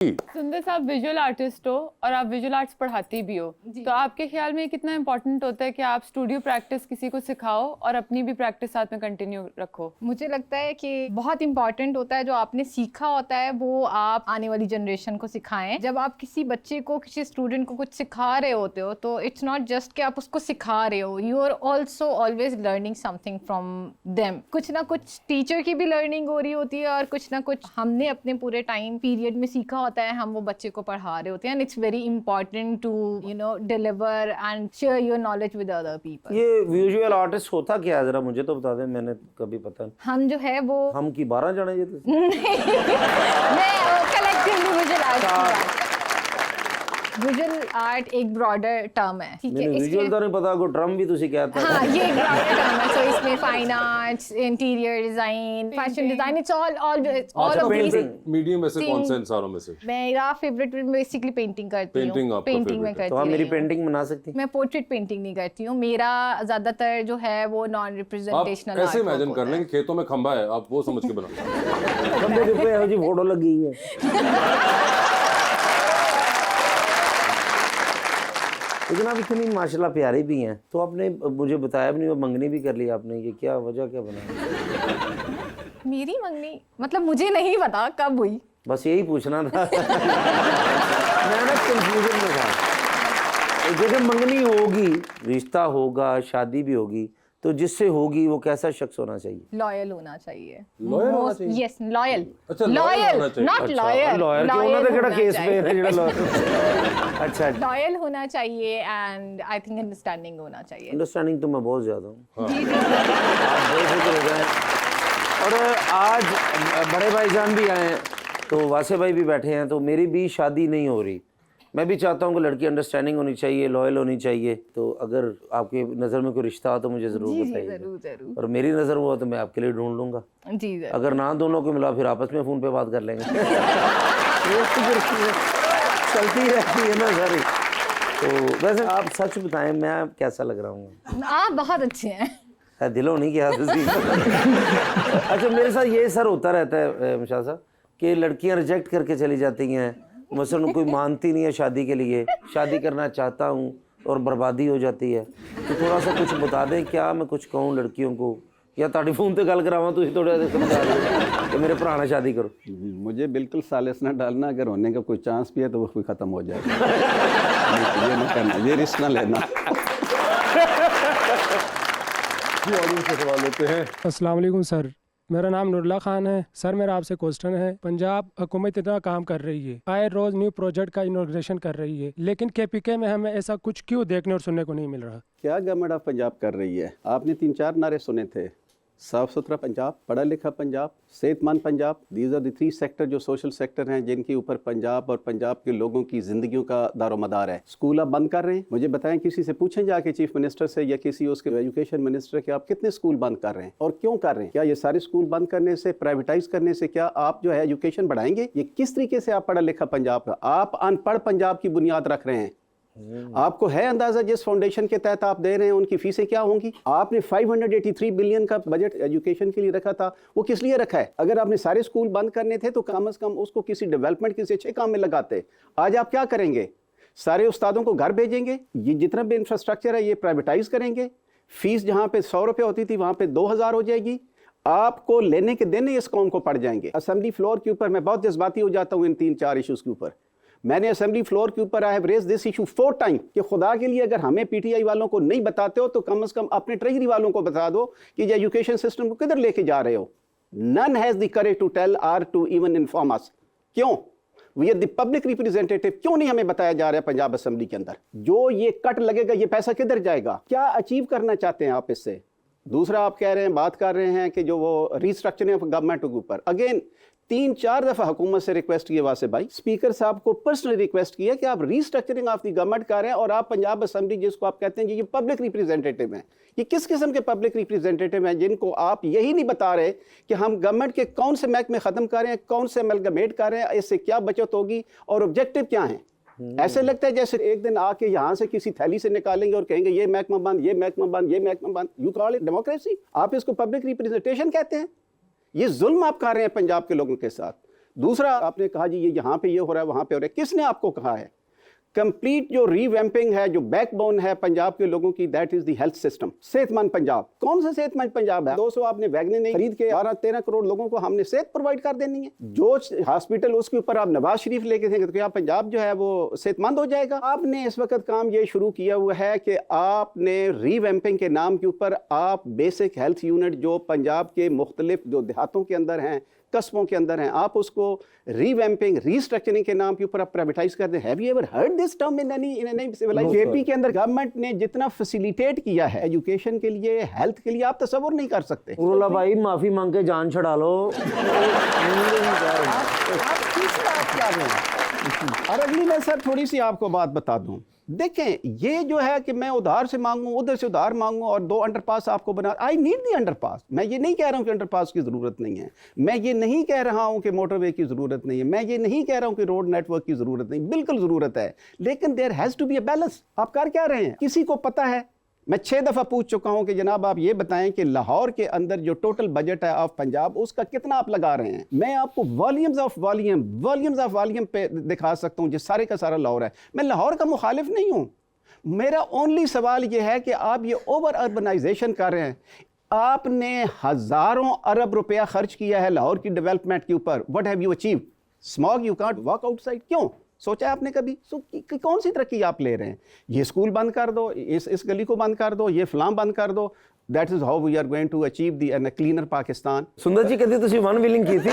सुंदर साहब visual artist हो और आप विजुअल आर्ट्स पढ़ाती भी हो, तो आपके ख्याल में कितना इम्पोर्टेंट होता है कि आप स्टूडियो प्रैक्टिस किसी को सिखाओ और अपनी भी प्रैक्टिस साथ में कंटिन्यू रखो? मुझे लगता है कि बहुत इंपॉर्टेंट होता है जो आपने सीखा होता है वो आप आने वाली जनरेशन को सिखाएं। जब आप किसी बच्चे को, किसी स्टूडेंट को कुछ सिखा रहे होते हो तो इट्स नॉट जस्ट कि आप उसको सिखा रहे हो, you are also always learning something from them. कुछ ना कुछ टीचर की भी लर्निंग हो रही होती है और कुछ ना कुछ हमने अपने पूरे टाइम पीरियड में सीखा होता है, हम वो बच्चे को पढ़ा रहे होते हैं। And it's very important to deliver and share your knowledge with other people. ये विजुअल आर्टिस्ट होता क्या है, जरा मुझे तो बता दें, मैंने कभी पता नहीं। हम जो है वो हम की 12 जाने ये तो मैं collectively visual art visual art एक ब्रॉडर टर्म है, ठीक है। विजुअल तो नहीं पता, को ड्रम भी तुसी कहता है। हाँ, ये एक ब्रॉडर टर्म है। सो इसमें fine arts, interior design, fashion design, it's all of these. Medium में से कौन सा इन सारों में से? मेरा फेवरेट बेसिकली पेंटिंग करती हूँ। पेंटिंग आपका पेंटिंग में favorite है। तो आप करती मेरी हूँ। पेंटिंग बना सकती? मैं पोर्ट्रेट पेंटिंग नहीं करती हूँ, मेरा ज्यादातर जो है वो नॉन आप रिप्रेजेंटेशनल कैसे इमेजिन कर लें कि खेतों में खंबा है, आप वो समझ के बनाओ। खंबे के ऊपर जी फोटो लगी है। लेकिन आप इतनी माशाल्लाह प्यारी भी हैं, तो आपने मुझे बताया भी नहीं, वो मंगनी भी कर ली आपने, ये क्या वजह क्या बना? मेरी मंगनी मतलब मुझे नहीं पता कब हुई, बस यही पूछना था। मैं ना कंफ्यूजन में था। जैसे मंगनी होगी, रिश्ता होगा, शादी भी होगी, तो जिससे होगी वो कैसा शख्स होना चाहिए? लॉयल होना चाहिए। लॉयल होना चाहिए? Yes, loyal. अच्छा, लॉयल होना चाहिए। Not lawyer. लॉयर क्यों ना तो केड़ा केस पे है जेड़ा लॉयर। अच्छा, लॉयल होना चाहिए एंड आई थिंक अंडरस्टैंडिंग होना चाहिए। अंडरस्टैंडिंग तो मैं बहुत ज्यादा हूँ। जी जी। आप बेफिक्र हो जाएं। और आज बड़े भाईजान भी आए हैं, तो वासे भाई भी बैठे हैं, तो मेरी भी शादी नहीं हो रही। मैं भी चाहता हूँ कि लड़की अंडरस्टैंडिंग होनी चाहिए, लॉयल होनी चाहिए। तो अगर आपकी नज़र में कोई रिश्ता हो तो मुझे ज़रूर बताइए। जरूर जरूर। और मेरी नज़र हुआ तो मैं आपके लिए ढूंढ लूँगा। जी जरूर। अगर ना दोनों को मिला फिर आपस में फ़ोन पे बात कर लेंगे। ये तो फिर चलती रहती है ना सारी। तो वैसे आप सच बताएं, मैं कैसा लग रहा हूँ? आप बहुत अच्छे हैं। दिलों नहीं किया। अच्छा, मेरे साथ ये सर होता रहता है मुशाह साहब कि लड़कियां रिजेक्ट करके चली जाती हैं, मसलन कोई मानती नहीं है शादी के लिए, शादी करना चाहता हूँ और बर्बादी हो जाती है। तो थोड़ा सा कुछ बता दें, क्या मैं कुछ कहूँ लड़कियों को, या ताड़ी फोन पे गल करावा तुझे थोड़ा कि मेरे भरा ना शादी करो? मुझे बिल्कुल सालिस ना डालना, अगर होने का कोई चांस भी है तो वो भी ख़त्म हो जाएगा। ये ना करना, ये रिस्क ना लेना। ऑडियंस से सवाल लेते हैं। अस्सलाम वालेकुम सर, मेरा नाम नुरुल्लाह खान है। सर मेरा आपसे क्वेश्चन है, पंजाब हुकूमत इतना काम कर रही है, आए रोज न्यू प्रोजेक्ट का इनॉग्रेशन कर रही है, लेकिन केपीके में हमें ऐसा कुछ क्यों देखने और सुनने को नहीं मिल रहा? क्या गवर्नमेंट ऑफ पंजाब कर रही है? आपने 3-4 नारे सुने थे, साफ़ सुथरा पंजाब, पढ़ा लिखा पंजाब, सेहतमंद Punjab. These are the 3 sector जो सोशल सेक्टर हैं, जिनके ऊपर पंजाब और पंजाब के लोगों की ज़िंदगियों का दारोमदार है। स्कूल आप बंद कर रहे हैं, मुझे बताएं, किसी से पूछें जाके चीफ मिनिस्टर से या किसी उसके एजुकेशन मिनिस्टर के, आप कितने स्कूल बंद कर रहे हैं और क्यों कर रहे हैं? क्या ये सारे स्कूल बंद करने से, प्राइवेटाइज करने से क्या आप जो है एजुकेशन बढ़ाएंगे? ये किस तरीके से आप पढ़ा लिखा पंजाब का, आप अनपढ़ पंजाब की बुनियाद रख रहे हैं। आपको है अंदाजा जिस फाउंडेशन के तहत आप दे रहे हैं उनकी फीसें क्या होंगी? आपने 583 बिलियन का बजट एजुकेशन के लिए रखा था, वो किस लिए रखा है? अगर आपने सारे स्कूल बंद करने थे तो कम से कम उसको किसी डेवलपमेंट, किसी अच्छे काम में लगाते। आज आप क्या करेंगे? सारे उस्तादों को घर भेजेंगे, ये जितना भी इंफ्रास्ट्रक्चर है ये प्राइवेटाइज करेंगे, फीस जहाँ पे 100 रुपये होती थी वहाँ पे 2000 हो जाएगी। आपको लेने के देने इस कौम को पड़ जाएंगे। असेंबली फ्लोर के ऊपर मैं बहुत जज्बाती हो जाता हूँ इन 3-4 इशूज़ के ऊपर। मैंने असेंबली फ्लोर के ऊपर I have raised this issue 4 time कि खुदा के लिए अगर हमें पीटीआई वालों को नहीं बताते हो तो कम से कम अपने ट्रेजरी वालों को बता दो कि ये एजुकेशन सिस्टम को किधर लेके जा रहे हो। None has the courage to tell or to even inform us. क्यों? We are the public representative, क्यों नहीं हमें बताया जा रहा है पंजाब असेंबली के अंदर? जो ये कट लगेगा ये पैसा किधर जाएगा? क्या अचीव करना चाहते हैं आप इससे? दूसरा, आप कह रहे हैं, बात कर रहे हैं कि जो वो रिस्ट्रक्चरिंग ऑफ गवर्नमेंट के ऊपर, अगेन 3-4 दफ़ा हुकूमत से रिक्वेस्ट की वासे भाई, स्पीकर साहब को पर्सनली रिक्वेस्ट किया कि आप रिस्ट्रक्चरिंग ऑफ द गवर्नमेंट कर रहे हैं और आप पंजाब असेंबली जिसको आप कहते हैं ये पब्लिक रिप्रेजेंटेटिव हैं। ये किस किस्म के पब्लिक रिप्रेजेंटेटिव हैं जिनको आप यही नहीं बता रहे कि हम गवर्नमेंट के कौन से महकमे ख़त्म कर रहे हैं, कौन से अमलगमेट कर रहे हैं, इससे क्या बचत होगी और ऑब्जेक्टिव क्या है? ऐसे लगता है जैसे एक दिन आके यहाँ से किसी थैली से निकालेंगे और कहेंगे ये महकमा बंद, ये महकमा बंद, ये महकमा बंद। You call it democracy? आप इसको पब्लिक रिप्रेजेंटेशन कहते हैं? ये जुल्म आप कर रहे हैं पंजाब के लोगों के साथ। दूसरा आपने कहा जी ये यहाँ पे ये हो रहा है, वहाँ पे हो रहा है, किसने आपको कहा है? कंप्लीट जो रीवैम्पिंग है, जो बैकबोन है पंजाब के लोगों की, that is the health system. सेहतमंद पंजाब, कौन सा सेहतमंद पंजाब है? 200 आपने वैगने नहीं खरीद के 12-13 करोड़ लोगों को हमने सेहत प्रोवाइड कर देनी है। जो हॉस्पिटल उसके ऊपर आप नवाज शरीफ लेके थे तो क्या पंजाब जो है वो सेहतमंद हो जाएगा? आपने इस वक्त काम ये शुरू किया हुआ है कि आपने रीवैम्पिंग के नाम के ऊपर आप बेसिक हेल्थ यूनिट जो पंजाब के मुख्तलिफ जो देहातों के अंदर हैं, कस्बों के अंदर हैं, आप उसको रीवैम्पिंग, रीस्ट्रक्चरिंग के नाम के ऊपर आप प्राइवेटाइज कर दें। Have you ever heard this term in any civilised? जेपी के अंदर गवर्नमेंट ने जितना फैसिलिटेट किया है एजुकेशन के लिए, हेल्थ के लिए, आप तसव्वुर नहीं कर सकते। उर्ला भाई माफी मांग के जान छुड़ा लो। आप किस बात कर रहे हैं? और अगली मैं सर थोड़ी सी आपको बात बता दूं, देखें ये जो है कि मैं उधार से मांगूं, उधर से उधार मांगूं और 2 अंडरपास आपको बना, आई नीड दी अंडरपास। मैं ये नहीं कह रहा हूं कि अंडरपास की ज़रूरत नहीं है, मैं ये नहीं कह रहा हूं कि मोटरवे की ज़रूरत नहीं है, मैं ये नहीं कह रहा हूं कि रोड नेटवर्क की ज़रूरत नहीं, बिल्कुल ज़रूरत है, लेकिन there has to be a balance. आप कर क्या रहे हैं? किसी को पता है? मैं 6 दफ़ा पूछ चुका हूं कि जनाब आप ये बताएं कि लाहौर के अंदर जो टोटल बजट है ऑफ पंजाब, उसका कितना आप लगा रहे हैं? मैं आपको वॉल्यूम्स ऑफ वॉल्यूम पे दिखा सकता हूं, जो सारे का सारा लाहौर है। मैं लाहौर का मुखालिफ नहीं हूं, मेरा ओनली सवाल यह है कि आप ये ओवर अर्बनाइजेशन कर रहे हैं। आपने हजारों अरब रुपया खर्च किया है लाहौर की डेवलपमेंट के ऊपर, what have you achieved? Smog, you can't walk outside. क्यों? सोचा है आपने कभी? कौन सी तरक्की आप ले रहे हैं? ये स्कूल बंद कर दो, इस गली को बंद कर दो, ये फलां बंद कर दो, that is how we are going to achieve the cleaner Pakistan. Sundar ji कहते तुसी वन विलिंग की थी।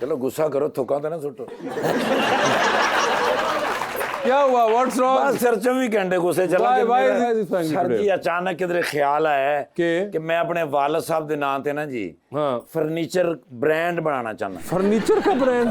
चलो गुस्सा करो, थुका तो ना सुटो। क्या हुआ? What's wrong? बस सर 24 घंटे गुस्से चला Why- के why मेरा- is this angry sir today? जी अचानक किधरे ख्याल आया है कि मैं अपने वालिद साहब दे नाम ते ना जी हाँ। फर्नीचर ब्रांड बनाना चाहना। फर्नीचर का ब्रांड?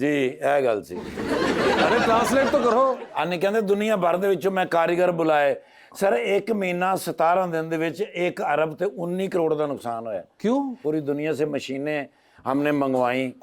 जी ਇਹ ਗੱਲ ਸੀ। अरे ट्रांसलेट तो करो। ਆਨੇ ਕਹਿੰਦੇ ਦੁਨੀਆ ਭਰ ਦੇ ਵਿੱਚੋਂ ਮੈਂ ਕਾਰੀਗਰ ਬੁਲਾਏ। ਸਰ ਇੱਕ ਮਹੀਨਾ 17 ਦਿਨ ਦੇ ਵਿੱਚ 1 ਅਰਬ ਤੇ 19 ਕਰੋੜ ਦਾ ਨੁਕਸਾਨ ਹੋਇਆ। क्यों? पूरी दुनिया से मशीनें हमने मंगवाई।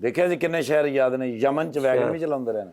ਦੇਖਿਆ ਜੀ ਕਿੰਨੇ ਸ਼ਹਿਰ ਯਾਦ ਨੇ? ਯਮਨ ਚ ਵੈਗਨ ਵੀ ਚਲਾਉਂਦੇ ਰਹੇ ਨੇ।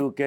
UK،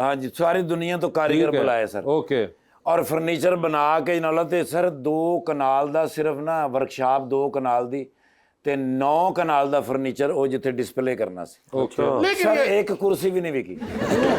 हाँ जी सारी दुनिया तो कारीगर ठीक है। बुलाए सर। ओके। और फर्नीचर बना के नाल ते सर 2 कनाल दा सिर्फ ना वर्कशॉप 2 कनाल दी ते 9 कनाल दा फर्नीचर वो जिथे डिस्प्ले करना सी। ओके। लेकिन सर ये- एक कुर्सी भी नहीं बिकी।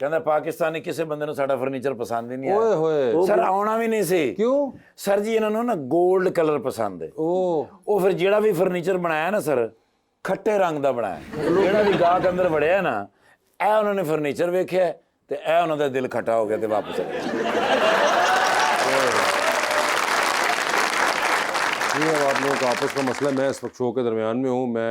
कहंदा पाकिस्तानी किसी बंदे ਨੂੰ ਸਾਡਾ फर्नीचर पसंद ही नहीं ओए आया। होए। सर ਆਉਣਾ ਵੀ ਨਹੀਂ ਸੀ। क्यों? सर जी ਇਹਨਾਂ ਨੂੰ ਨਾ 골ਡ ਕਲਰ ਪਸੰਦ ਹੈ। ओ ਉਹ ਫਿਰ ਜਿਹੜਾ ਵੀ ਫਰਨੀਚਰ ਬਣਾਇਆ ਨਾ ਸਰ ਖੱਟੇ ਰੰਗ ਦਾ ਬਣਾਇਆ। ਜਿਹੜਾ ਵੀ ਗਾਹਕ ਅੰਦਰ ਵੜਿਆ ਨਾ ਇਹ ਉਹਨਾਂ ਨੇ ਫਰਨੀਚਰ ਵੇਖਿਆ ਤੇ ਇਹ ਉਹਨਾਂ ਦਾ ਦਿਲ ਖੱਟਾ ਹੋ ਗਿਆ ਤੇ ਵਾਪਸ ਚਲੇ ਗਏ। ये अब आप लोगों का आपस का मसला, मैं इस वक्त शो के दरमियान में हूँ, मैं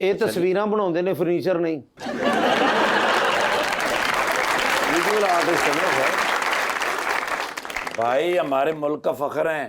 ਇਹ ਤਸਵੀਰਾਂ ਬਣਾਉਂਦੇ ਨੇ, ਫਰਨੀਚਰ ਨਹੀਂ। विजुअल आर्टिस्ट है ना सर। भाई हमारे मुल्क का फख्र हैं।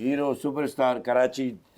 Hero superstar Karachi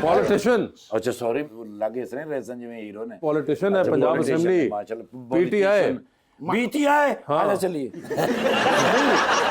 politician. अच्छा सॉरी लगे इसने रेसन जी में हीरो ने। पॉलिटिशियन है, पंजाब असेंबली, PTI। PTI आजा चलिए।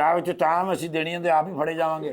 दावत ताम ਅਸੀਂ ਦੇਣੀ ਹੈ ਤੇ ਆਪ ਹੀ ਫੜੇ ਜਾਵਾਂਗੇ।